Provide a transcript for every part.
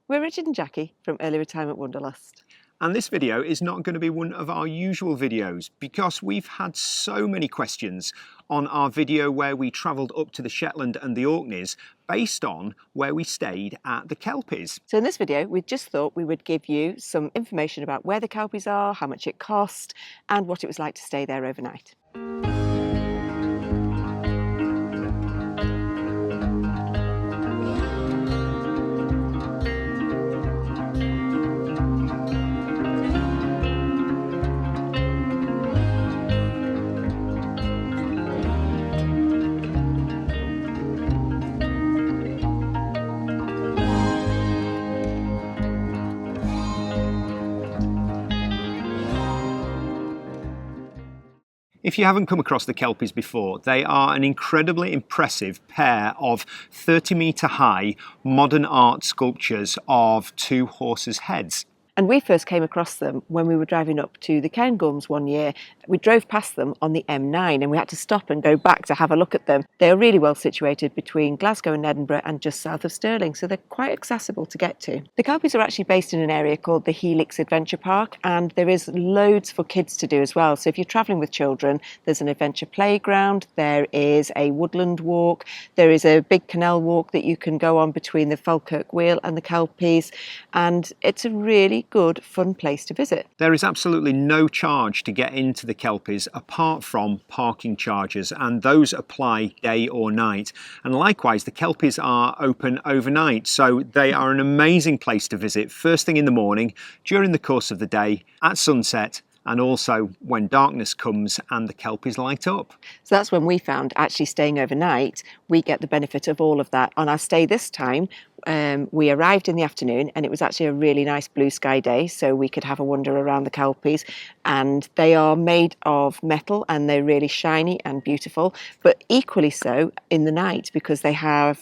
We're Richard and Jackie from Early Retirement Wanderlust. And this video is not going to be one of our usual videos because we've had so many questions on our video where we travelled up to the Shetland and the Orkneys based on where we stayed at the Kelpies. So in this video, we just thought we would give you some information about where the Kelpies are, how much it cost, and what it was like to stay there overnight. If you haven't come across the Kelpies before, they are an incredibly impressive pair of 30-metre high modern art sculptures of two horses' heads. And we first came across them when we were driving up to the Cairngorms one year. We drove past them on the M9 and we had to stop and go back to have a look at them. They are really well situated between Glasgow and Edinburgh and just south of Stirling, so they're quite accessible to get to. The Kelpies are actually based in an area called the Helix Adventure Park, and there is loads for kids to do as well. So if you're travelling with children, there's an adventure playground, there is a woodland walk, there is a big canal walk that you can go on between the Falkirk Wheel and the Kelpies, and it's a really good, fun place to visit. There is absolutely no charge to get into the Kelpies apart from parking charges, and those apply day or night. And likewise, the Kelpies are open overnight, so they are an amazing place to visit first thing in the morning, during the course of the day, at sunset, and also when darkness comes and the Kelpies light up. So that's when we found actually staying overnight, we get the benefit of all of that. On our stay this time, we arrived in the afternoon and it was actually a really nice blue sky day, so we could have a wander around the Kelpies, and they are made of metal and they're really shiny and beautiful, but equally so in the night because they have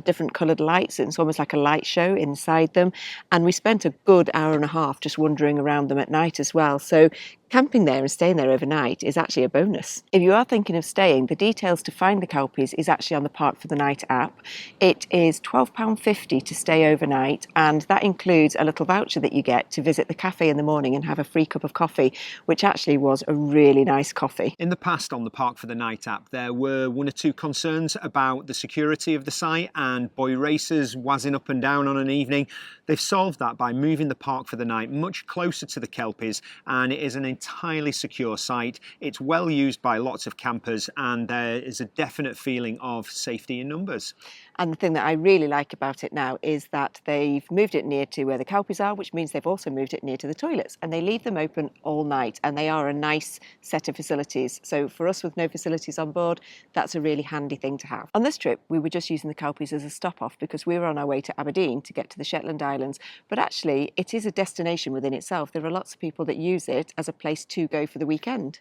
different coloured lights. It's almost like a light show inside them, and we spent a good hour and a half just wandering around them at night as well. So camping there and staying there overnight is actually a bonus. If you are thinking of staying, the details to find the Kelpies is actually on the Park for the Night app. It is £12.50 to stay overnight, and that includes a little voucher that you get to visit the cafe in the morning and have a free cup of coffee, which actually was a really nice coffee. In the past on the Park for the Night app, there were one or two concerns about the security of the site and boy racers wazzing up and down on an evening. They've solved that by moving the Park for the Night much closer to the Kelpies, and it is an entirely secure site. It's well used by lots of campers, and there is a definite feeling of safety in numbers. And the thing that I really like about it now is that they've moved it near to where the Kelpies are, which means they've also moved it near to the toilets, and they leave them open all night, and they are a nice set of facilities. So for us with no facilities on board, that's a really handy thing to have. On this trip, we were just using the Kelpies as a stop-off because we were on our way to Aberdeen to get to the Shetland Islands, but actually it is a destination within itself. There are lots of people that use it as a place to go for the weekend.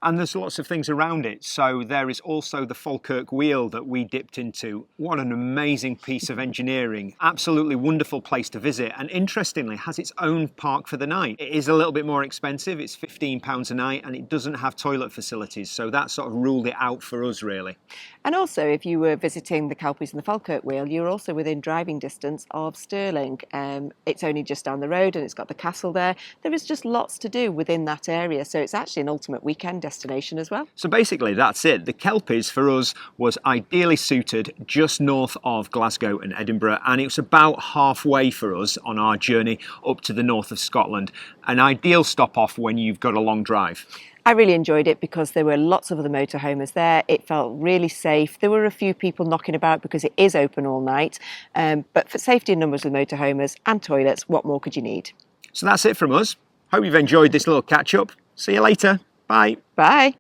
And there's lots of things around it. So there is also the Falkirk Wheel that we dipped into. What an amazing piece of engineering. Absolutely wonderful place to visit. And interestingly, has its own park for the night. It is a little bit more expensive. It's £15 a night, and it doesn't have toilet facilities. So that sort of ruled it out for us, really. And also, if you were visiting the Kelpies and the Falkirk Wheel, you're also within driving distance of Stirling. It's only just down the road and it's got the castle there. There is just lots to do within that area. So it's actually an ultimate weekend destination as well. So basically that's it. The Kelpies for us was ideally suited just north of Glasgow and Edinburgh, and it was about halfway for us on our journey up to the north of Scotland. An ideal stop off when you've got a long drive. I really enjoyed it because there were lots of other motorhomers there. It felt really safe. There were a few people knocking about because it is open all night, but for safety in numbers with motorhomers and toilets, what more could you need? So that's it from us. Hope you've enjoyed this little catch up. See you later. Bye. Bye.